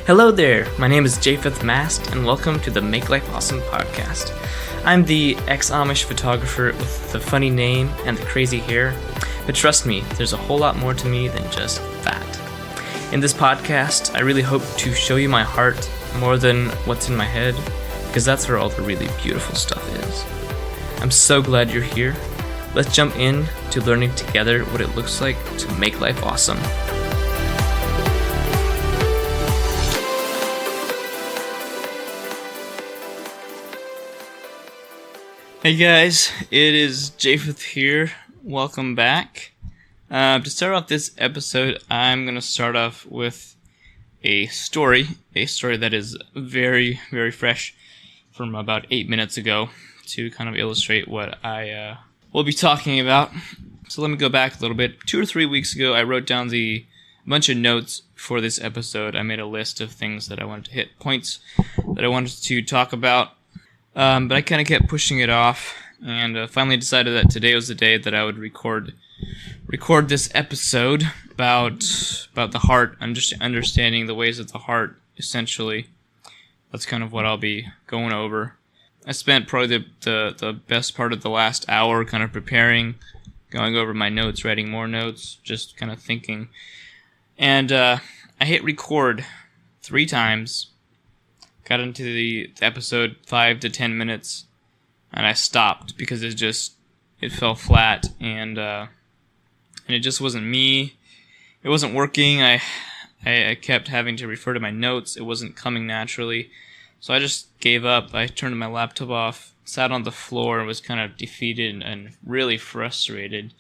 Hello there, my name is Japheth Mast, and welcome to the Make Life Awesome podcast. I'm the Ex-Amish photographer with the funny name and the crazy hair, but trust me, there's a whole lot more to me than just that. In this podcast, I really hope to show you my heart more than what's in my head, because that's where all the really beautiful stuff is. I'm so glad you're here. Let's jump in to learning together what it looks like to make life awesome. Hey guys, it is Japheth here. Welcome back. To start off this episode, I'm going to start off with a story that is very, very fresh from about 8 minutes ago to kind of illustrate what I will be talking about. So let me go back a little bit. 2 or 3 weeks ago, I wrote down a bunch of notes for this episode. I made a list of things that I wanted to hit, points that I wanted to talk about. But I kind of kept pushing it off, and finally decided that today was the day that I would record this episode about the heart, understanding the ways of the heart, essentially. That's kind of what I'll be going over. I spent probably the best part of the last hour kind of preparing, going over my notes, writing more notes, just kind of thinking. And I hit record 3 times. Got into the episode 5 to 10 minutes, and I stopped because it fell flat, and it just wasn't me. It wasn't working. I kept having to refer to my notes. It wasn't coming naturally, so I just gave up. I turned my laptop off, sat on the floor, and was kind of defeated and really frustrated.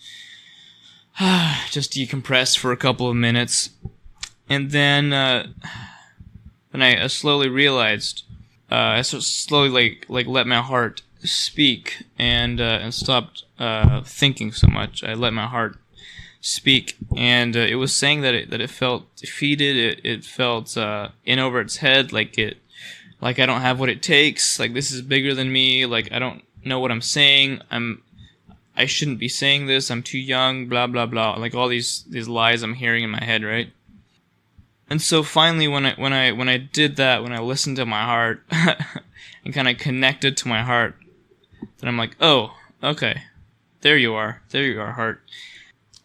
Just decompressed for a couple of minutes, and then I slowly realized, I slowly let my heart speak and stopped thinking so much. I let my heart speak, and it was saying that it felt defeated. It felt in over its head, like I don't have what it takes. Like this is bigger than me. Like I don't know what I'm saying. I shouldn't be saying this. I'm too young. Blah blah blah. Like all these lies I'm hearing in my head, right? And so finally, when I did that, when I listened to my heart and kind of connected to my heart, then I'm like, oh, okay, there you are, heart.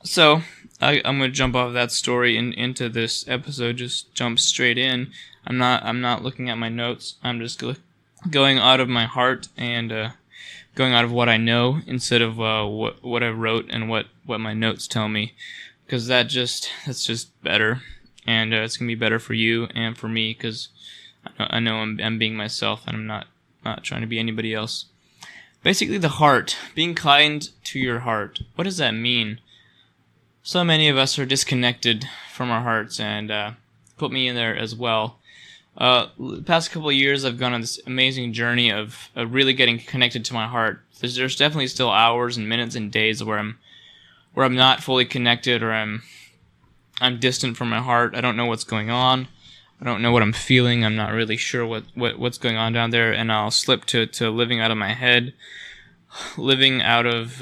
So I'm gonna jump off that story into this episode. Just jump straight in. I'm not looking at my notes. I'm just going out of my heart and going out of what I know instead of what I wrote and what my notes tell me, because that's just better. And it's going to be better for you and for me, because I know I'm being myself, and I'm not trying to be anybody else. Basically, the heart. Being kind to your heart. What does that mean? So many of us are disconnected from our hearts, and put me in there as well. The past couple of years, I've gone on this amazing journey of really getting connected to my heart. There's definitely still hours and minutes and days where I'm not fully connected, or I'm distant from my heart. I don't know what's going on. I don't know what I'm feeling. I'm not really sure what's going on down there, and I'll slip to living out of my head, living out of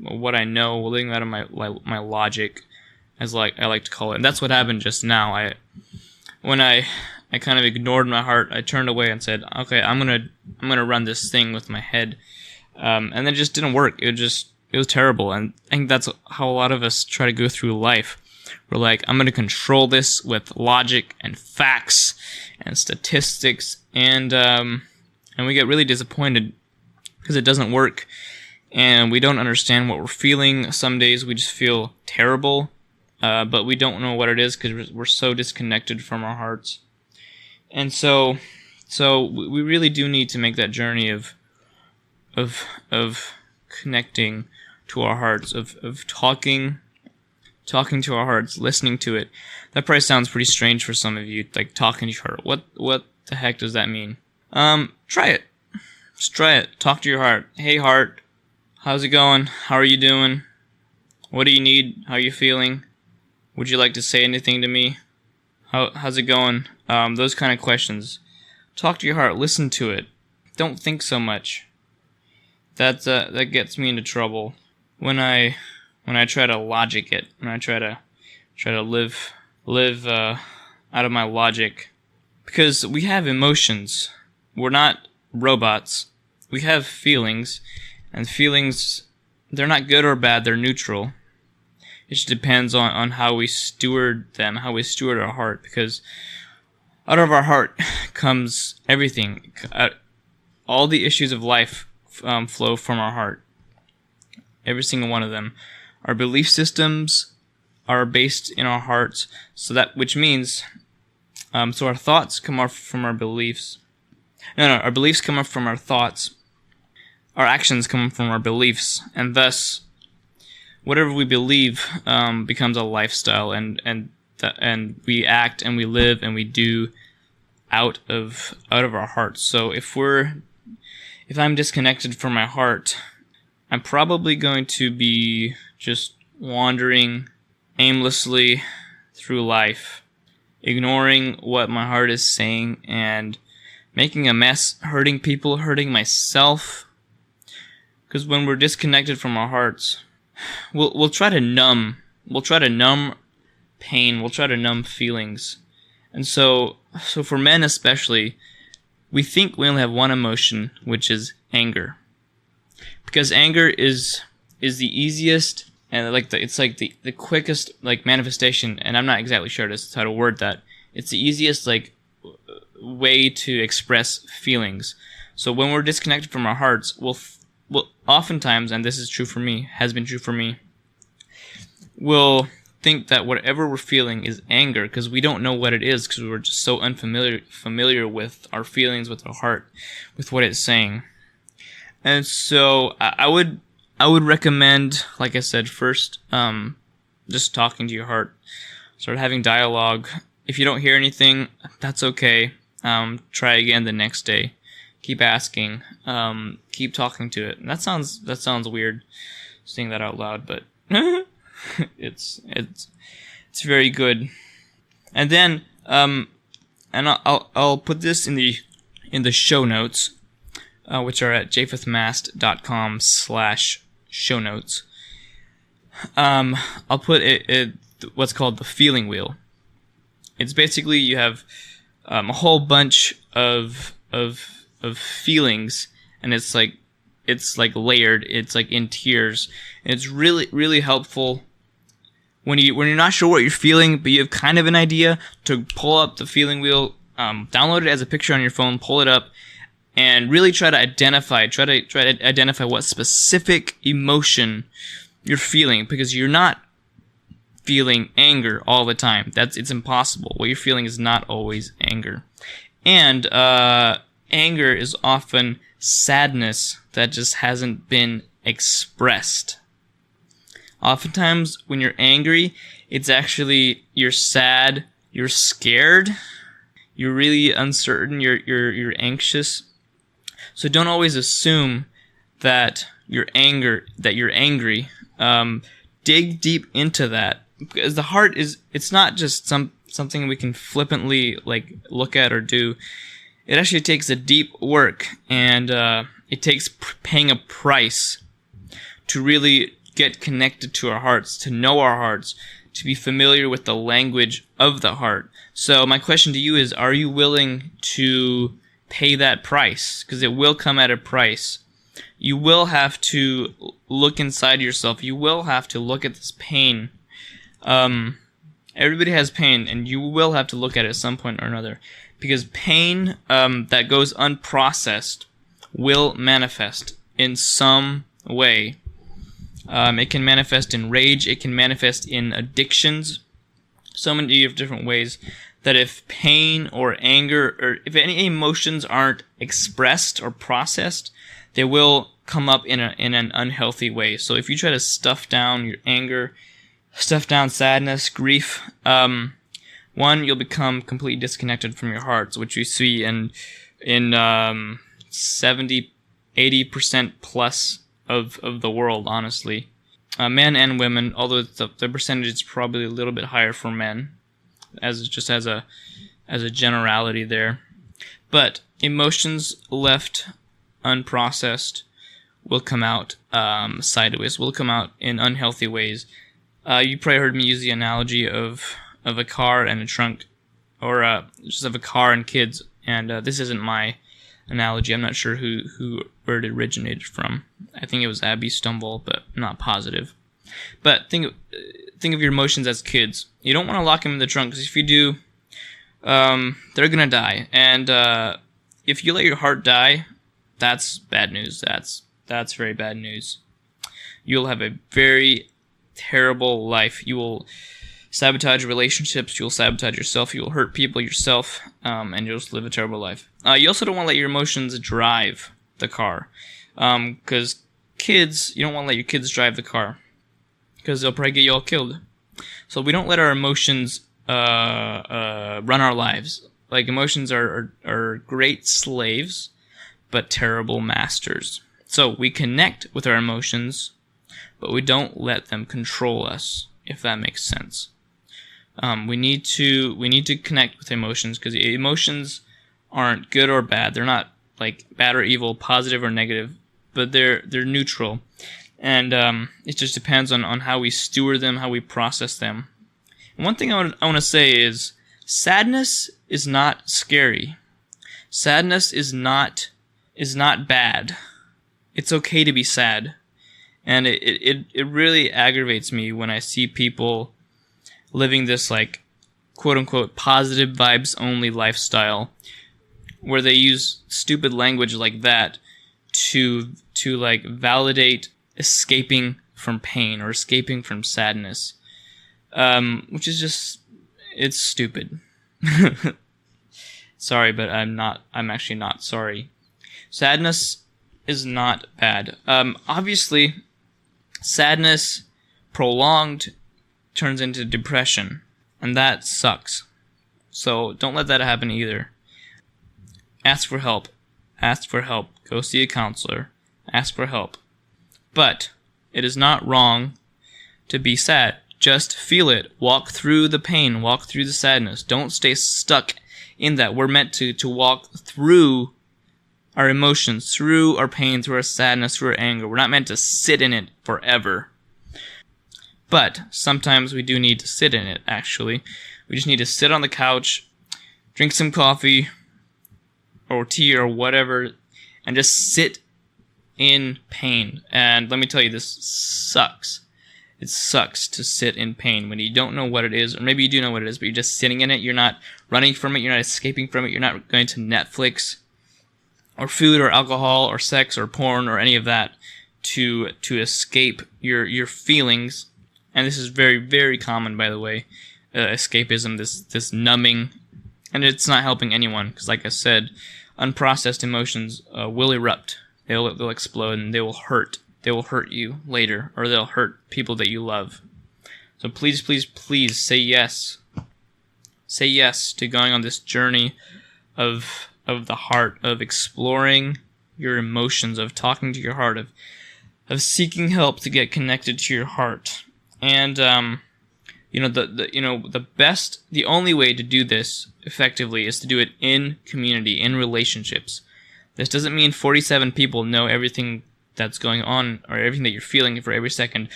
what I know, living out of my logic, as I like to call it. And that's what happened just now. When I kind of ignored my heart, I turned away and said, okay, I'm gonna run this thing with my head, and then it just didn't work. It was terrible, and I think that's how a lot of us try to go through life. We're like, I'm going to control this with logic and facts and statistics, and we get really disappointed because it doesn't work, and we don't understand what we're feeling. Some days we just feel terrible, but we don't know what it is because we're so disconnected from our hearts. And so we really do need to make that journey of connecting to our hearts, of talking to our hearts, listening to it. That probably sounds pretty strange for some of you, like talking to your heart. What the heck does that mean? Try it. Just try it. Talk to your heart. Hey heart, how's it going? How are you doing? What do you need? How are you feeling? Would you like to say anything to me? How's it going? Those kind of questions. Talk to your heart. Listen to it. Don't think so much. That gets me into trouble. When I try to logic it, when I try to live out of my logic, because we have emotions. We're not robots. We have feelings, and feelings, they're not good or bad, they're neutral. It just depends on how we steward them, how we steward our heart, because out of our heart comes everything. All the issues of life flow from our heart. Every single one of them. Our belief systems are based in our hearts, which means, so our thoughts come off from our beliefs. Our beliefs come up from our thoughts. Our actions come from our beliefs, and thus, whatever we believe becomes a lifestyle, and we act and we live and we do out of our hearts. So if I'm disconnected from my heart, I'm probably going to be just wandering aimlessly through life, ignoring what my heart is saying and making a mess, hurting people, hurting myself. Because when we're disconnected from our hearts, we'll try to numb pain, we'll try to numb feelings. And so for men especially, we think we only have one emotion, which is anger. Because anger is the easiest and it's the quickest manifestation, and I'm not exactly sure how to word that. It's the easiest way to express feelings. So when we're disconnected from our hearts, we'll oftentimes, and this is true for me, has been true for me, we'll think that whatever we're feeling is anger because we don't know what it is, because we're just so familiar with our feelings, with our heart, with what it's saying. And so I would recommend, like I said, first just talking to your heart, start having dialogue. If you don't hear anything, that's okay. Try again the next day. Keep asking. Keep talking to it. And that sounds weird, saying that out loud, but it's very good. And then and I'll put this in the show notes, which are at japhethmast.com/show notes. I'll put it what's called the feeling wheel. It's basically you have a whole bunch of feelings, and it's layered. It's in tiers. And it's really, really helpful when you're not sure what you're feeling, but you have kind of an idea, to pull up the feeling wheel, download it as a picture on your phone, pull it up, and really try to identify what specific emotion you're feeling, because you're not feeling anger all the time. It's impossible. What you're feeling is not always anger. And anger is often sadness that just hasn't been expressed. Oftentimes, when you're angry, it's actually you're sad, you're scared, you're really uncertain, you're anxious. So don't always assume that you're angry. Dig deep into that, because the heart it's not just something we can flippantly look at or do. It actually takes a deep work, and it takes paying a price to really get connected to our hearts, to know our hearts, to be familiar with the language of the heart. So my question to you is, are you willing to pay that price? Because it will come at a price. You will have to look inside yourself. You will have to look at this pain. Everybody has pain, and you will have to look at it at some point or another. Because pain that goes unprocessed will manifest in some way. It can manifest in rage. It can manifest in addictions. So many different ways that if pain or anger, or if any emotions aren't expressed or processed, they will come up in an unhealthy way. So if you try to stuff down your anger, stuff down sadness, grief, one, you'll become completely disconnected from your hearts, which you see in 70, 80% plus of the world, honestly. Men and women, although the percentage is probably a little bit higher for men, as a generality there. But emotions left unprocessed will come out sideways, will come out in unhealthy ways. You probably heard me use the analogy of a car and a trunk. or just have a car and kids. And this isn't my analogy. I'm not sure where it originated from. I think it was Abby Stumble, but I'm not positive. But think of your emotions as kids. You don't want to lock them in the trunk, because if you do, they're gonna die. And if you let your heart die, that's bad news. That's very bad news. You'll have a very terrible life. You will sabotage relationships. You'll sabotage yourself. You will hurt people yourself, and you'll just live a terrible life. You also don't want to let your emotions drive the car, because kids, you don't want to let your kids drive the car, because they'll probably get you all killed. So we don't let our emotions run our lives. Like, emotions are great slaves, but terrible masters. So we connect with our emotions, but we don't let them control us, if that makes sense. We need to connect with emotions, because emotions aren't good or bad. They're not like bad or evil, positive or negative, but they're neutral. And it just depends on how we steward them, how we process them. And one thing I want to say is, sadness is not scary. Sadness is not bad. It's okay to be sad. And it really aggravates me when I see people living this, like, quote-unquote positive vibes only lifestyle, where they use stupid language like that to like validate escaping from pain or escaping from sadness, which is just, it's stupid. Sorry, but I'm actually not sorry. Sadness is not bad. Obviously, sadness prolonged turns into depression, and that sucks. So don't let that happen either. Ask for help. Ask for help. Go see a counselor. Ask for help. But it is not wrong to be sad. Just feel it. Walk through the pain. Walk through the sadness. Don't stay stuck in that. We're meant to walk through our emotions, through our pain, through our sadness, through our anger. We're not meant to sit in it forever. But sometimes we do need to sit in it, actually. We just need to sit on the couch, drink some coffee or tea or whatever, and just sit in pain. And let me tell you, this sucks. It sucks to sit in pain when you don't know what it is, or maybe you do know what it is, but you're just sitting in it. You're not running from it. You're not escaping from it. You're not going to Netflix or food or alcohol or sex or porn or any of that to escape your feelings. And this is very, very common, by the way, escapism, this numbing, and it's not helping anyone, because like I said, unprocessed emotions will erupt. They'll explode, and they will hurt. They will hurt you later, or they'll hurt people that you love. So please, please, please say yes. Say yes to going on this journey of the heart, of exploring your emotions, of talking to your heart, of seeking help to get connected to your heart. And the only way to do this effectively is to do it in community, in relationships. This doesn't mean 47 people know everything that's going on or everything that you're feeling for every second,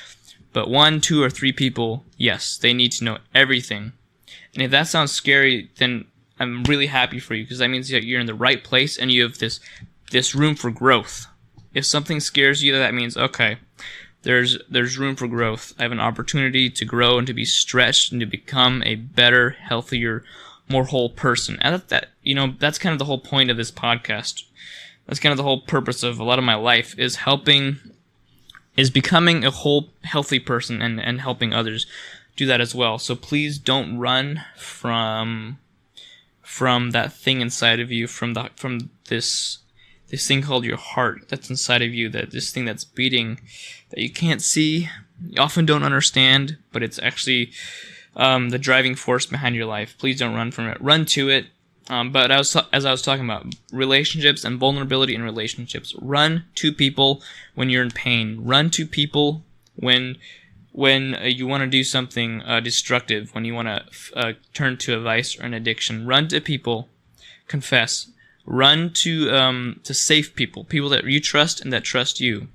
but 1, 2, or 3 people, yes, they need to know everything. And if that sounds scary, then I'm really happy for you, because that means that you're in the right place and you have this room for growth. If something scares you, that means, okay, there's room for growth. I have an opportunity to grow and to be stretched and to become a better, healthier, more whole person. And that's kind of the whole point of this podcast. That's kind of the whole purpose of a lot of my life, is becoming a whole, healthy person and helping others do that as well. So please don't run from that thing inside of you, from this thing called your heart that's inside of you, this thing that's beating, that you can't see, you often don't understand, but it's actually the driving force behind your life. Please don't run from it. Run to it. But as I was talking about, relationships and vulnerability in relationships. Run to people when you're in pain. Run to people when you want to do something destructive, when you want to turn to a vice or an addiction. Run to people. Confess. Run to safe people that you trust and that trust you.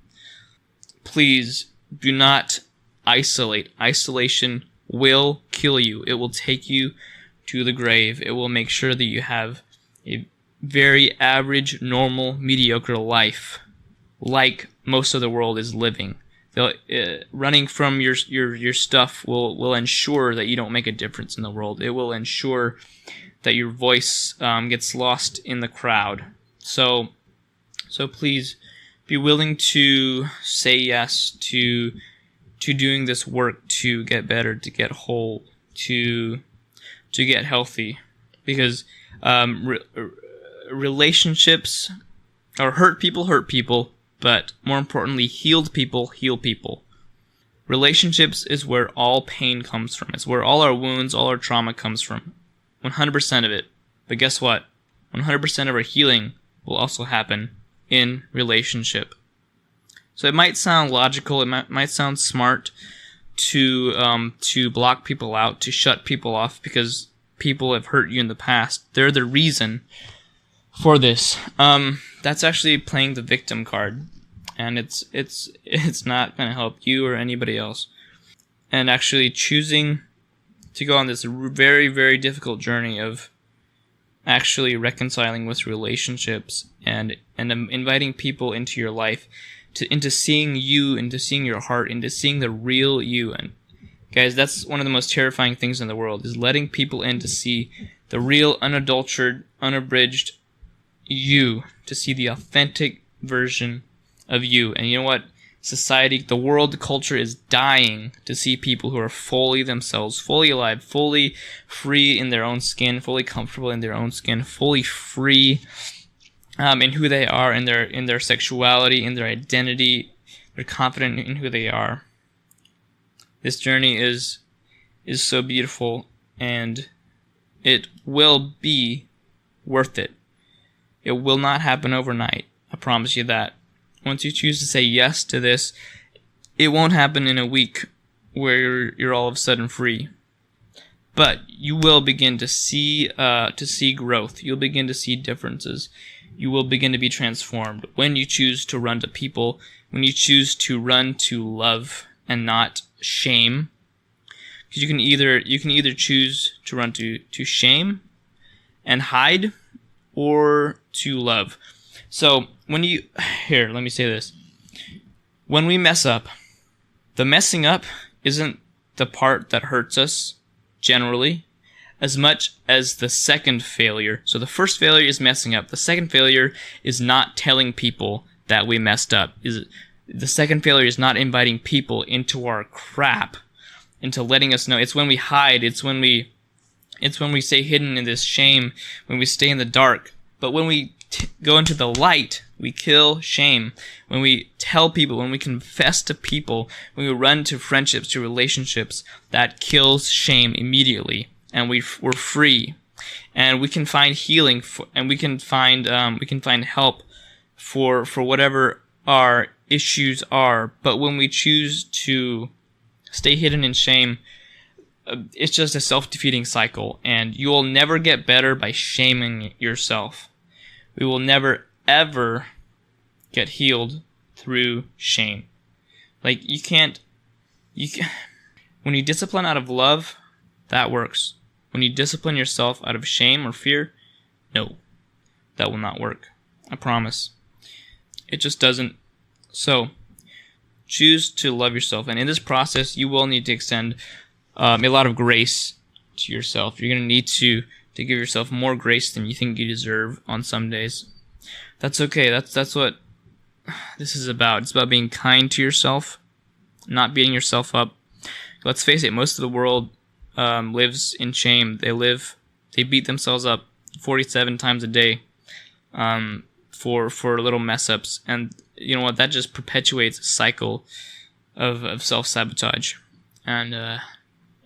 Please do not isolate. Isolation will kill you. It will take you to the grave. It will make sure that you have a very average, normal, mediocre life, like most of the world is living. Running from your stuff will ensure that you don't make a difference in the world. It will ensure that your voice gets lost in the crowd. So please be willing to say yes to doing this work, to get better, to get whole, to get healthy, because relationships or hurt people, but more importantly, healed people heal people. Relationships is where all pain comes from. It's where all our wounds, all our trauma comes from. 100% of it. But guess what? 100% of our healing will also happen in relationship. So it might sound logical, it might sound smart to block people out, to shut people off because people have hurt you in the past. They're the reason for this. That's actually playing the victim card, and it's not going to help you or anybody else. And actually choosing to go on this very, very difficult journey of actually reconciling with relationships and inviting people into your life, into seeing you, into seeing your heart, into seeing the real you. And guys, that's one of the most terrifying things in the world, is letting people in to see the real, unadulterated, unabridged you, to see the authentic version of you. And you know what? Society, the world, the culture is dying to see people who are fully themselves, fully alive, fully free in their own skin, fully comfortable in their own skin, fully free in who they are, in their sexuality, in their identity. They're confident in who they are. This journey is so beautiful, and it will be worth it. It will not happen overnight. I promise you that. Once you choose to say yes to this, it won't happen in a week where you're all of a sudden free. But you will begin to see growth. You'll begin to see differences. You will begin to be transformed when you choose to run to people, when you choose to run to love and not shame. Because you can either choose to run to shame and hide, or to love. So let me say this. When we mess up, the messing up isn't the part that hurts us, generally, as much as the second failure. So the first failure is messing up. The second failure is not telling people that we messed up. The second failure is not inviting people into our crap, into letting us know. It's when we hide. It's when we stay hidden in this shame, when we stay in the dark. But when we go into the light, we kill shame. When we tell people, when we confess to people, when we run to friendships, to relationships, that kills shame immediately, and we're free, and we can find healing, and we can find help for whatever our issues are. But when we choose to stay hidden in shame, it's just a self-defeating cycle, and you will never get better by shaming yourself. We will never, ever get healed through shame. Like, you can't, when you discipline out of love, that works. When you discipline yourself out of shame or fear, no, that will not work. I promise. It just doesn't. So, choose to love yourself, and in this process, you will need to extend a lot of grace to yourself. You're going to need to give yourself more grace than you think you deserve on some days. That's okay. That's what this is about. It's about being kind to yourself, not beating yourself up. Let's face it, most of the world lives in shame. They beat themselves up 47 times a day for little mess ups. And you know what? That just perpetuates a cycle of self-sabotage. And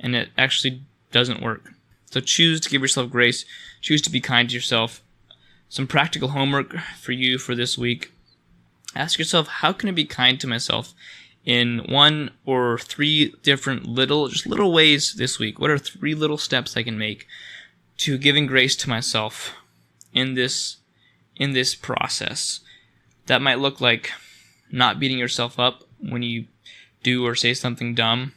it actually doesn't work. So choose to give yourself grace. Choose to be kind to yourself. Some practical homework for you for this week. Ask yourself, how can I be kind to myself in 1 or 3 different little ways this week? What are 3 little steps I can make to giving grace to myself in this process? That might look like not beating yourself up when you do or say something dumb.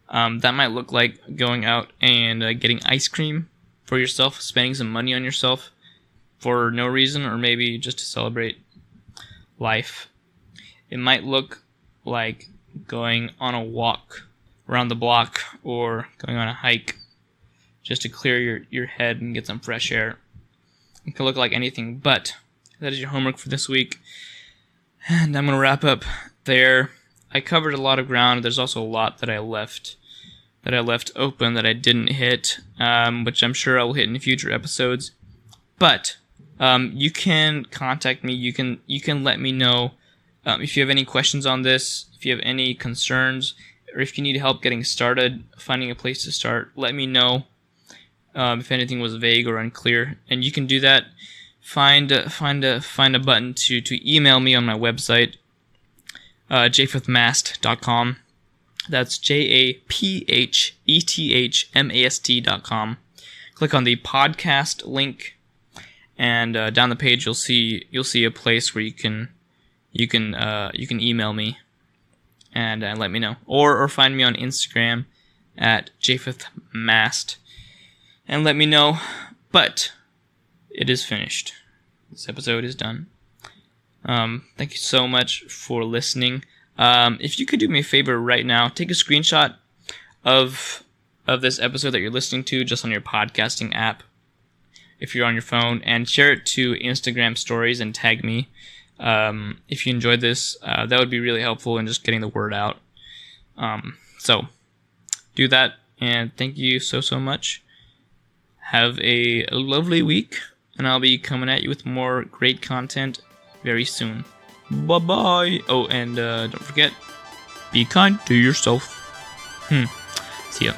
That might look like going out and getting ice cream for yourself, spending some money on yourself for no reason, or maybe just to celebrate life. It might look like going on a walk around the block or going on a hike just to clear your head and get some fresh air. It can look like anything, but that is your homework for this week. And I'm going to wrap up there. I covered a lot of ground. There's also a lot that I left open that I didn't hit, which I'm sure I will hit in future episodes. But you can contact me. You can let me know if you have any questions on this, if you have any concerns, or if you need help getting started, finding a place to start. Let me know if anything was vague or unclear, and you can do that. Find a button to email me on my website, japhethmast.com. That's JAPHETHMAST.com. Click on the podcast link, and down the page you'll see a place where you can email me and let me know, or find me on Instagram at japhethmast and let me know. But it is finished. This episode is done. Thank you so much for listening. If you could do me a favor right now, take a screenshot of this episode that you're listening to just on your podcasting app, if you're on your phone, and share it to Instagram stories and tag me. If you enjoyed this, that would be really helpful in just getting the word out. So do that, and thank you so much. Have a lovely week, and I'll be coming at you with more great content very soon. Bye-bye. Oh, and don't forget, be kind to yourself. See ya.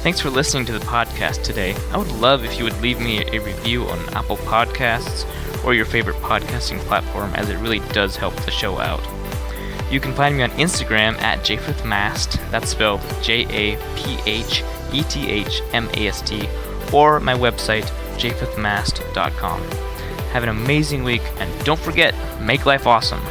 Thanks for listening to the podcast today. I would love if you would leave me a review on Apple Podcasts or your favorite podcasting platform, as it really does help the show out. You can find me on Instagram at japhethmast, that's spelled JAPHETHMAST, or my website, japhethmast.com. Have an amazing week, and don't forget, make life awesome.